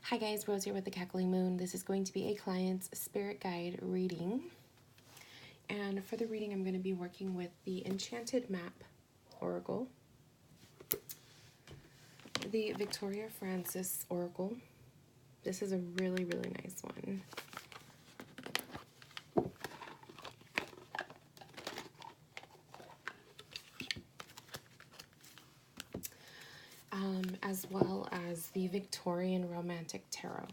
Hi guys, Rose here with the Cackling Moon. This is going to be a client's spirit guide reading. And for the reading, I'm going to be working with the Enchanted Map Oracle, the Victoria Francis Oracle. This is a really, really nice one. As well as the Victorian Romantic Tarot.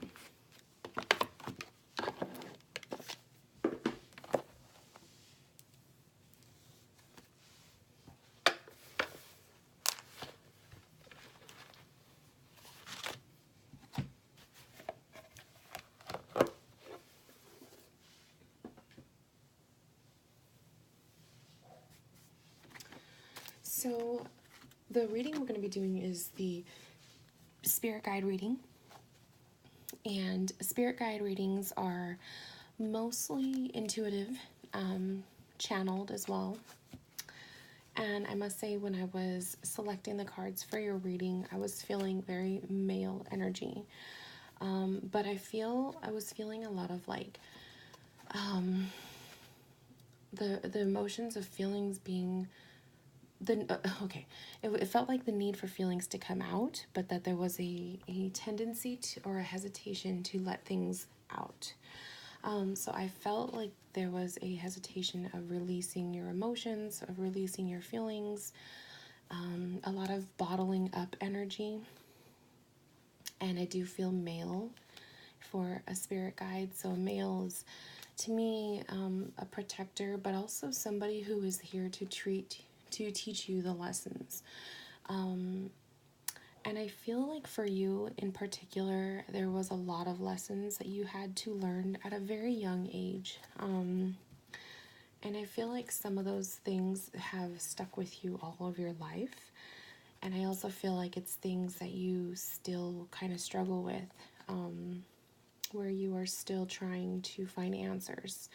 So the reading we're going to be doing is the spirit guide reading, and spirit guide readings are mostly intuitive, channeled as well. And I must say, when I was selecting the cards for your reading, I was feeling very male energy, but I was feeling a lot of like the emotions of feelings being it felt like the need for feelings to come out, but that there was a tendency to, or a hesitation to let things out. So I felt like there was a hesitation of releasing your emotions, of releasing your feelings, a lot of bottling up energy. And I do feel male for a spirit guide. So male is, to me, a protector, but also somebody who is here to teach you the lessons. And I feel like for you in particular, there was a lot of lessons that you had to learn at a very young age. And I feel like some of those things have stuck with you all of your life. And I also feel like it's things that you still kind of struggle with, where you are still trying to find answers,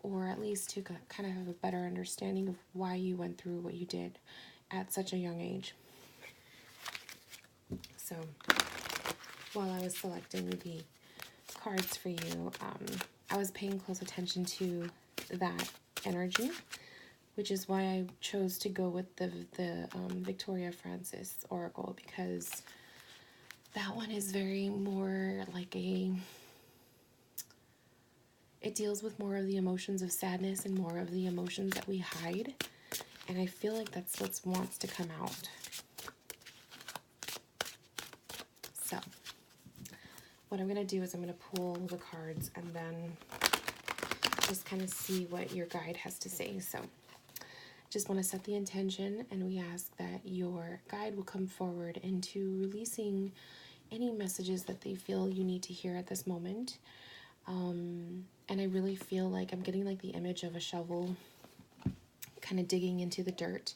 or at least to kind of have a better understanding of why you went through what you did at such a young age. So while I was selecting the cards for you, I was paying close attention to that energy, which is why I chose to go with the Victoria Francis Oracle, because that one is very more like it deals with more of the emotions of sadness and more of the emotions that we hide. And I feel like that's what wants to come out. So what I'm going to do is I'm going to pull the cards and then just kind of see what your guide has to say. So just want to set the intention, and we ask that your guide will come forward into releasing any messages that they feel you need to hear at this moment. And I really feel like I'm getting like the image of a shovel kind of digging into the dirt.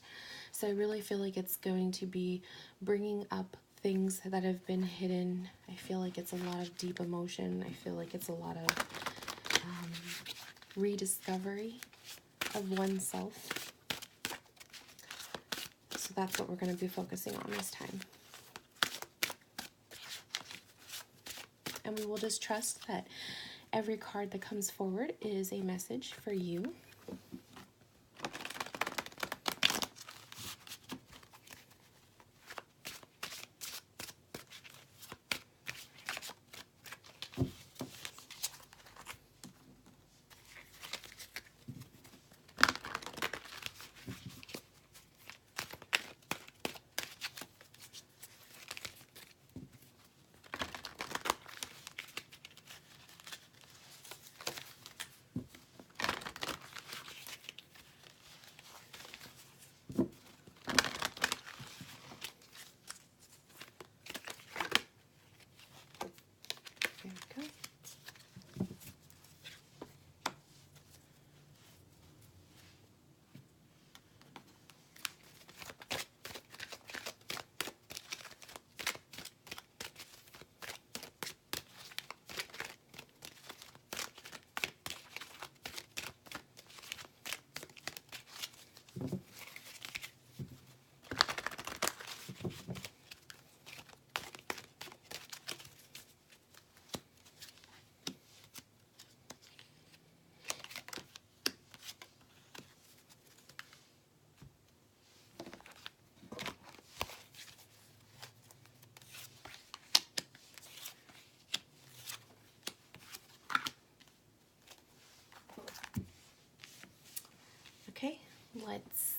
So I really feel like it's going to be bringing up things that have been hidden. I feel like it's a lot of deep emotion. I feel like it's a lot of rediscovery of oneself. So that's what we're going to be focusing on this time. And we will just trust that every card that comes forward is a message for you.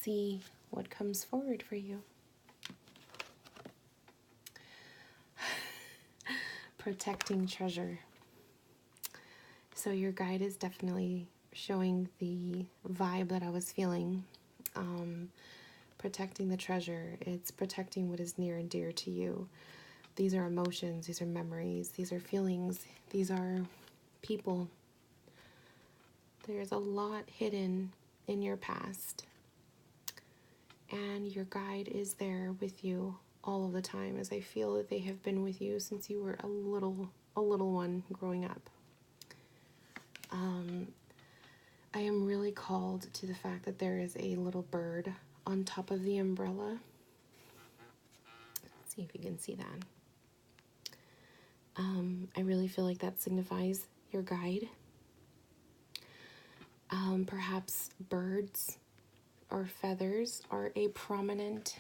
see what comes forward for you. Protecting treasure. So your guide is definitely showing the vibe that I was feeling. Protecting the treasure. It's protecting what is near and dear to you. These are emotions, these are memories, these are feelings, these are people. There's a lot hidden in your past. And your guide is there with you all of the time, as I feel that they have been with you since you were a little one growing up. I am really called to the fact that there is a little bird on top of the umbrella. Let's see if you can see that. I really feel like that signifies your guide. Perhaps birds or feathers are a prominent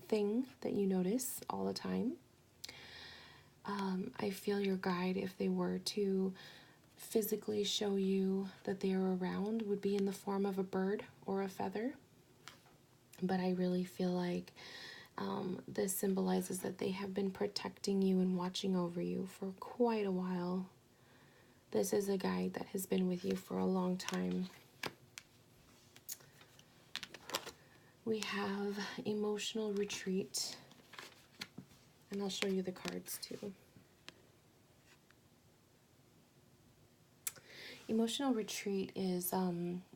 thing that you notice all the time. I feel your guide, if they were to physically show you that they are around, would be in the form of a bird or a feather. But I really feel like this symbolizes that they have been protecting you and watching over you for quite a while. This is a guide that has been with you for a long time. We have emotional retreat, and I'll show you the cards too. Emotional retreat is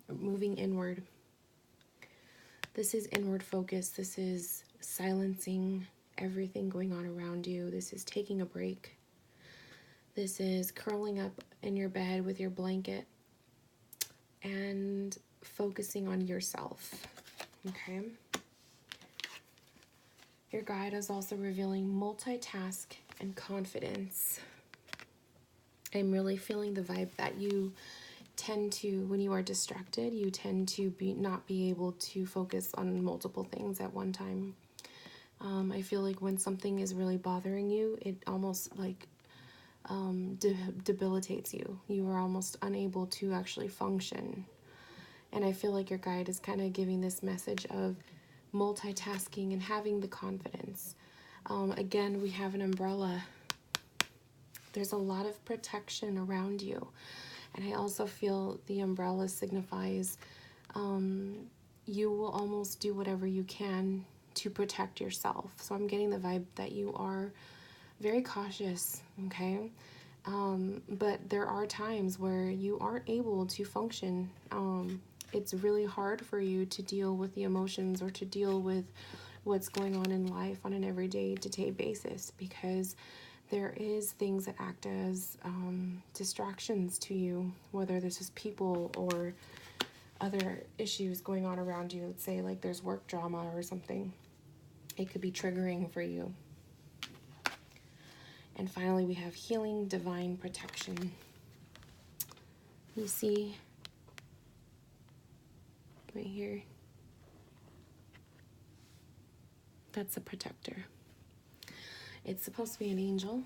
moving inward. This is inward focus. This is silencing everything going on around you. This is taking a break. This is curling up in your bed with your blanket and focusing on yourself. Okay? Your guide is also revealing multitask and confidence. I'm really feeling the vibe that you tend to, when you are distracted, you tend to not be able to focus on multiple things at one time. I feel like when something is really bothering you, it almost like debilitates you. You are almost unable to actually function. And I feel like your guide is kind of giving this message of multitasking and having the confidence. Again, we have an umbrella. There's a lot of protection around you. And I also feel the umbrella signifies you will almost do whatever you can to protect yourself. So I'm getting the vibe that you are very cautious, okay? But there are times where you aren't able to function. It's really hard for you to deal with the emotions or to deal with what's going on in life on an everyday-to-day basis, because there is things that act as distractions to you, whether this is people or other issues going on around you. Let's say like there's work drama or something. It could be triggering for you. And finally, we have healing, divine protection. You see right here, that's a protector. It's supposed to be an angel.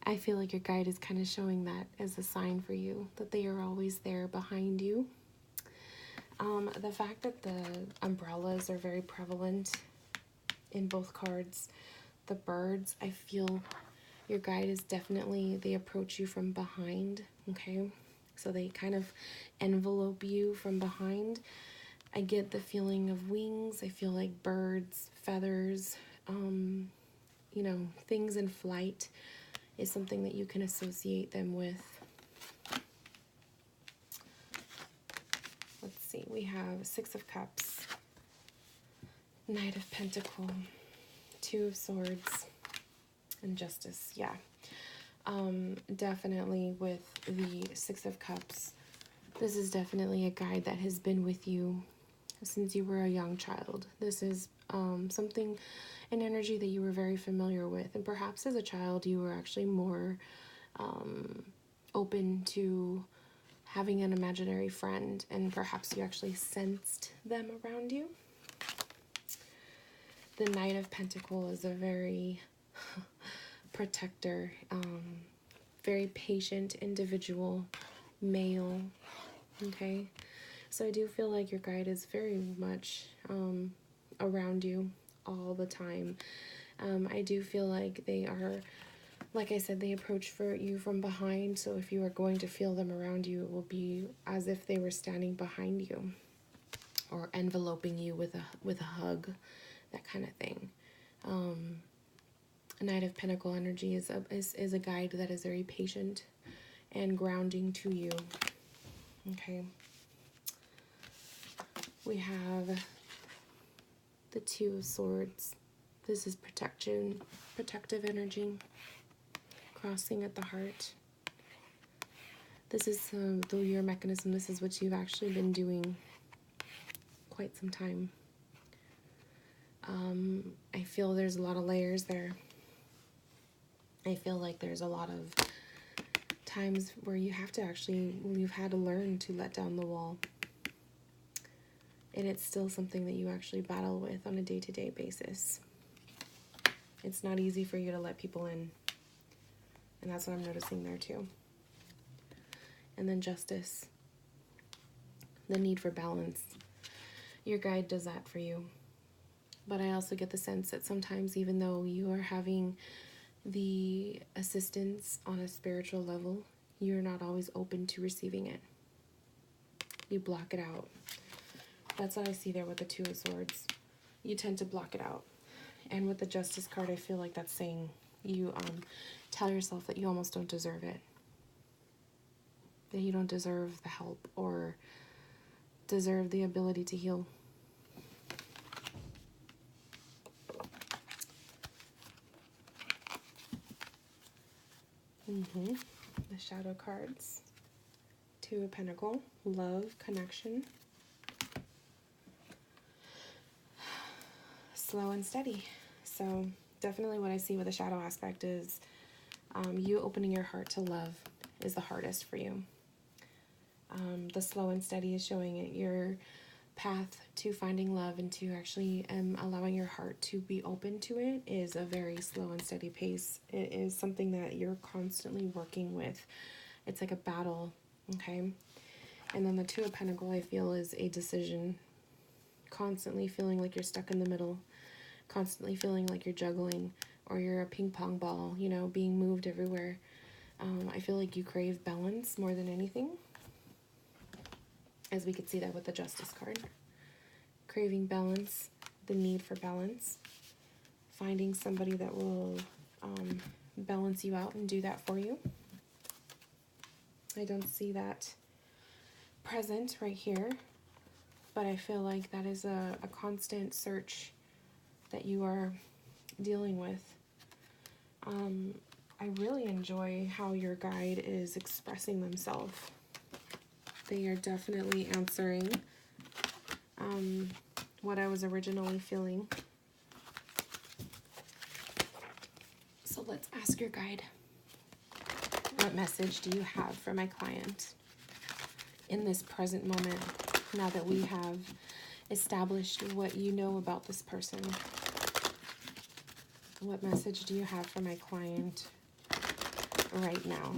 I feel like your guide is kind of showing that as a sign for you, that they are always there behind you. The fact that the umbrellas are very prevalent in both cards. The birds, I feel your guide is definitely, they approach you from behind, okay? So they kind of envelope you from behind. I get the feeling of wings. I feel like birds, feathers, you know, things in flight is something that you can associate them with. Let's see, we have Six of Cups, Knight of Pentacles, Two of Swords, and Justice. Yeah, definitely with the Six of Cups, this is definitely a guide that has been with you since you were a young child. This is something, an energy that you were very familiar with, and perhaps as a child you were actually more open to having an imaginary friend, and perhaps you actually sensed them around you. The Knight of Pentacles is a very protector, very patient individual, male, okay? So I do feel like your guide is very much around you all the time. I do feel like they are, like I said, they approach for you from behind. So if you are going to feel them around you, it will be as if they were standing behind you or enveloping you with a hug, that kind of thing. Knight of Pentacle energy is a guide that is very patient and grounding to you. Okay. We have the Two of Swords. This is protection, protective energy, crossing at the heart. This is your mechanism. This is what you've actually been doing quite some time. I feel there's a lot of layers there. I feel like there's a lot of times where you've had to learn to let down the wall. And it's still something that you actually battle with on a day-to-day basis. It's not easy for you to let people in. And that's what I'm noticing there too. And then Justice. The need for balance. Your guide does that for you. But I also get the sense that sometimes, even though you are having the assistance on a spiritual level, you're not always open to receiving it. You block it out. That's what I see there with the Two of Swords. You tend to block it out. And with the Justice card, I feel like that's saying you tell yourself that you almost don't deserve it. That you don't deserve the help or deserve the ability to heal. The Shadow cards. Two of Pentacle, love, connection. Slow and steady. So definitely what I see with the shadow aspect is you opening your heart to love is the hardest for you. The slow and steady is showing it your path to finding love and to actually allowing your heart to be open to it is a very slow and steady pace. It is something that you're constantly working with. It's like a battle, okay? And then the Two of Pentacles, I feel, is a decision. Constantly feeling like you're stuck in the middle. Constantly feeling like you're juggling or you're a ping pong ball, you know, being moved everywhere. I feel like you crave balance more than anything. As we could see that with the Justice card. Craving balance, the need for balance. Finding somebody that will balance you out and do that for you. I don't see that present right here, but I feel like that is a constant search that you are dealing with. I really enjoy how your guide is expressing themselves. They are definitely answering what I was originally feeling. So let's ask your guide. What message do you have for my client in this present moment, now that we have established what you know about this person? What message do you have for my client right now?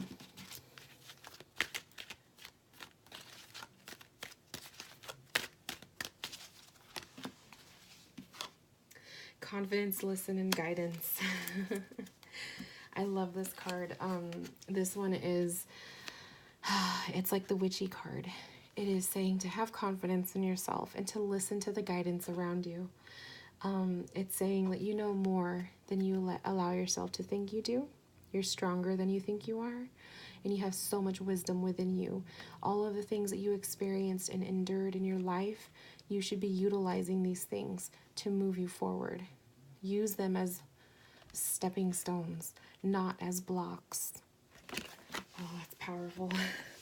Confidence, listen, and guidance. I love this card. This one is, it's like the witchy card. It is saying to have confidence in yourself and to listen to the guidance around you. It's saying that you know more than you allow yourself to think you do. You're stronger than you think you are. And you have so much wisdom within you. All of the things that you experienced and endured in your life, you should be utilizing these things to move you forward. Use them as stepping stones, not as blocks. Oh, that's powerful.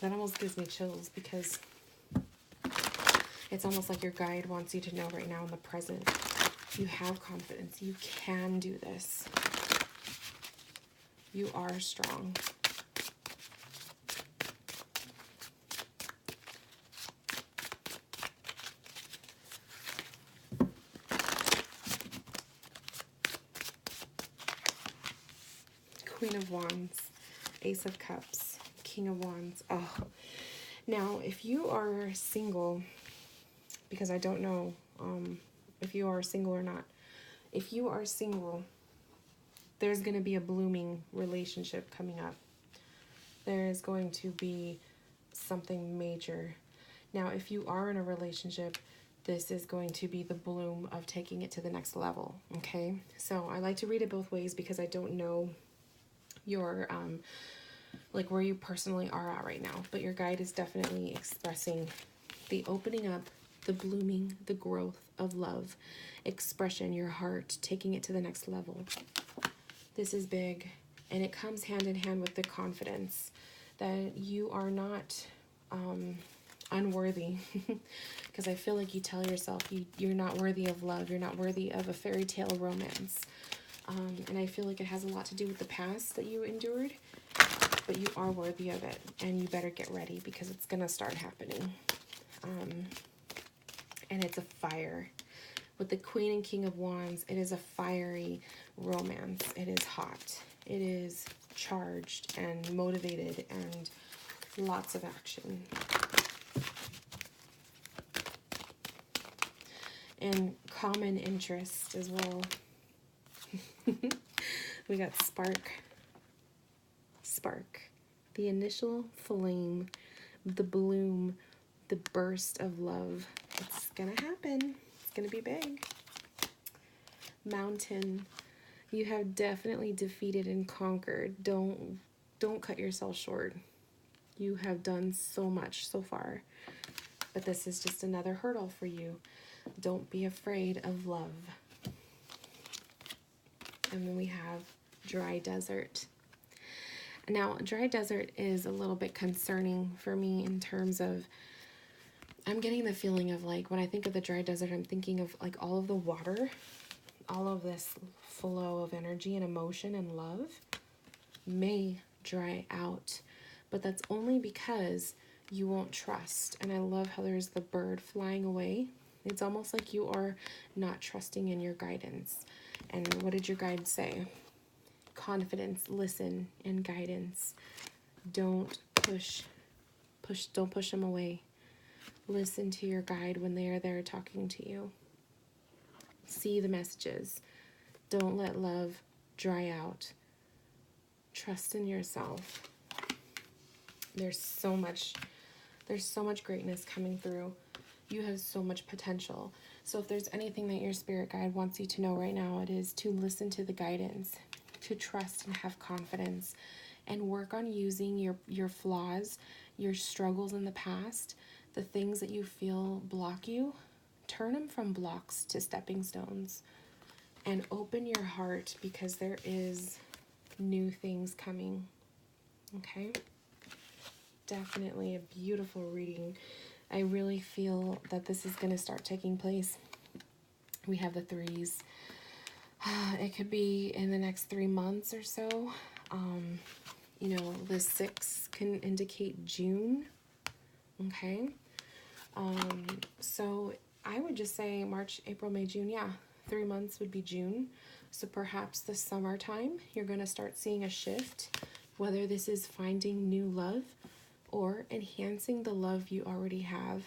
That almost gives me chills because it's almost like your guide wants you to know right now in the present. You have confidence. You can do this. You are strong. Queen of Wands, Ace of Cups, King of Wands. Oh, now if you are single because I don't know if you are single or not. If you are single, there's going to be a blooming relationship coming up. There is going to be something major. Now, if you are in a relationship, this is going to be the bloom of taking it to the next level, okay? So I like to read it both ways because I don't know your, like where you personally are at right now, but your guide is definitely expressing the opening up, the blooming, the growth of love, expression, your heart, taking it to the next level. This is big, and it comes hand in hand with the confidence that you are not unworthy, because I feel like you tell yourself you're not worthy of love, you're not worthy of a fairy tale romance, and I feel like it has a lot to do with the past that you endured, but you are worthy of it, and you better get ready because it's gonna start happening. And it's a fire. With the Queen and King of Wands, it is a fiery romance. It is hot. It is charged and motivated and lots of action. And common interest as well. We got spark. Spark. The initial flame, the bloom, the burst of love. It's gonna happen. It's gonna be big. Mountain. You have definitely defeated and conquered. Don't cut yourself short. You have done so much so far, but this is just another hurdle for you. Don't be afraid of love. And then we have dry desert. Now, dry desert is a little bit concerning for me in terms of, I'm getting the feeling of like, when I think of the dry desert, I'm thinking of like all of the water, all of this flow of energy and emotion and love may dry out, but that's only because you won't trust. And I love how there's the bird flying away. It's almost like you are not trusting in your guidance. And what did your guide say? Confidence, listen, and guidance. Don't push them away. Listen to your guide when they are there talking to you. See the messages. Don't let love dry out. Trust in yourself. There's so much greatness coming through. You have so much potential. So if there's anything that your spirit guide wants you to know right now, it is to listen to the guidance, to trust and have confidence, and work on using your flaws, your struggles in the past, the things that you feel block you, turn them from blocks to stepping stones, and open your heart because there is new things coming. Okay? Definitely a beautiful reading. I really feel that this is going to start taking place. We have the threes. It could be in the next 3 months or so. You know, the 6 can indicate June. Okay. So I would just say March, April, May, June. Yeah, 3 months would be June. So perhaps the summertime, you're going to start seeing a shift, whether this is finding new love or enhancing the love you already have.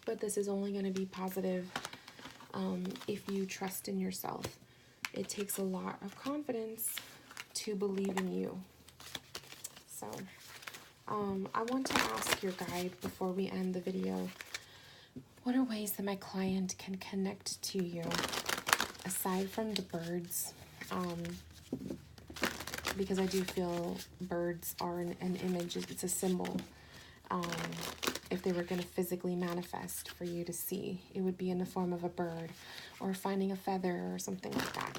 But this is only going to be positive if you trust in yourself. It takes a lot of confidence to believe in you. So I want to ask your guide before we end the video, what are ways that my client can connect to you aside from the birds? Because I do feel birds are an image, it's a symbol. If they were going to physically manifest for you to see, it would be in the form of a bird or finding a feather or something like that.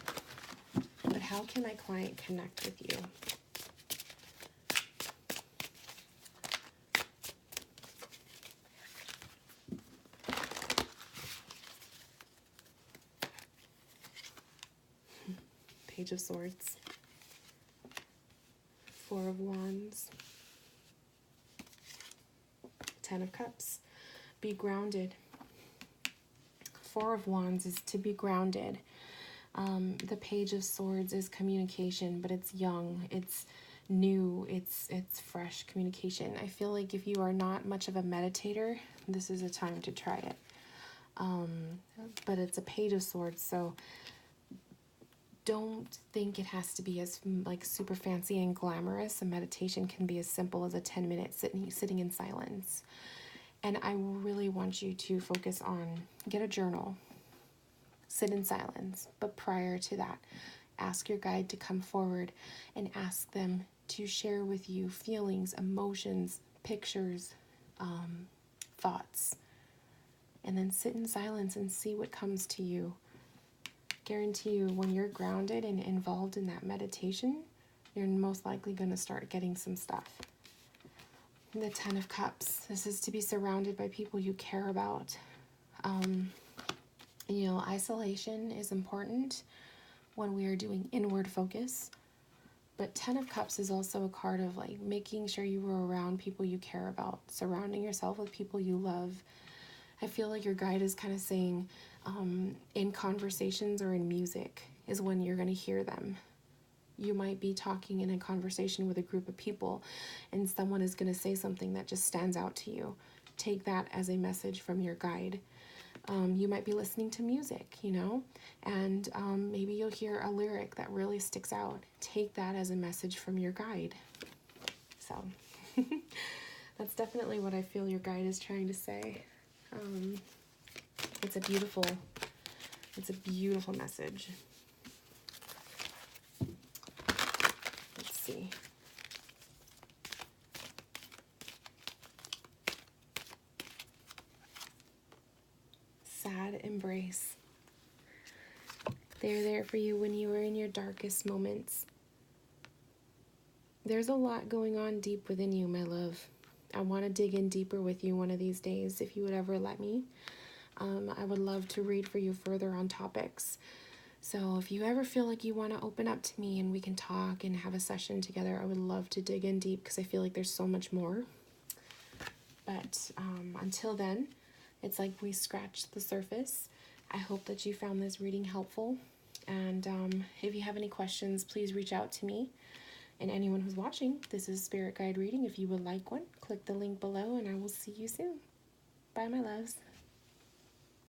But how can my client connect with you? Page of Swords, 4 of Wands, 10 of Cups. Be grounded. 4 of Wands is to be grounded. The Page of Swords is communication, but it's young. It's new, it's fresh communication. I feel like if you are not much of a meditator, this is a time to try it. But it's a Page of Swords, so don't think it has to be as like super fancy and glamorous. A meditation can be as simple as a 10-minute sitting in silence. And I really want you to focus on, get a journal, sit in silence. But prior to that, ask your guide to come forward and ask them to share with you feelings, emotions, pictures, thoughts. And then sit in silence and see what comes to you. Guarantee you, when you're grounded and involved in that meditation, you're most likely going to start getting some stuff. The Ten of Cups. This is to be surrounded by people you care about. Isolation is important when we are doing inward focus. But Ten of Cups is also a card of like making sure you are around people you care about, surrounding yourself with people you love. I feel like your guide is kind of saying, in conversations or in music is when you're going to hear them. You might be talking in a conversation with a group of people and someone is going to say something that just stands out to you. Take that as a message from your guide. You might be listening to music, and maybe you'll hear a lyric that really sticks out. Take that as a message from your guide. So that's definitely what I feel your guide is trying to say. It's a beautiful message. Let's see. Sad embrace. They're there for you when you are in your darkest moments. There's a lot going on deep within you, my love. I want to dig in deeper with you one of these days, if you would ever let me. I would love to read for you further on topics. So if you ever feel like you want to open up to me and we can talk and have a session together, I would love to dig in deep because I feel like there's so much more. But until then, it's like we scratched the surface. I hope that you found this reading helpful. And if you have any questions, please reach out to me. And anyone who's watching, this is Spirit Guide Reading. If you would like one, click the link below and I will see you soon. Bye, my loves.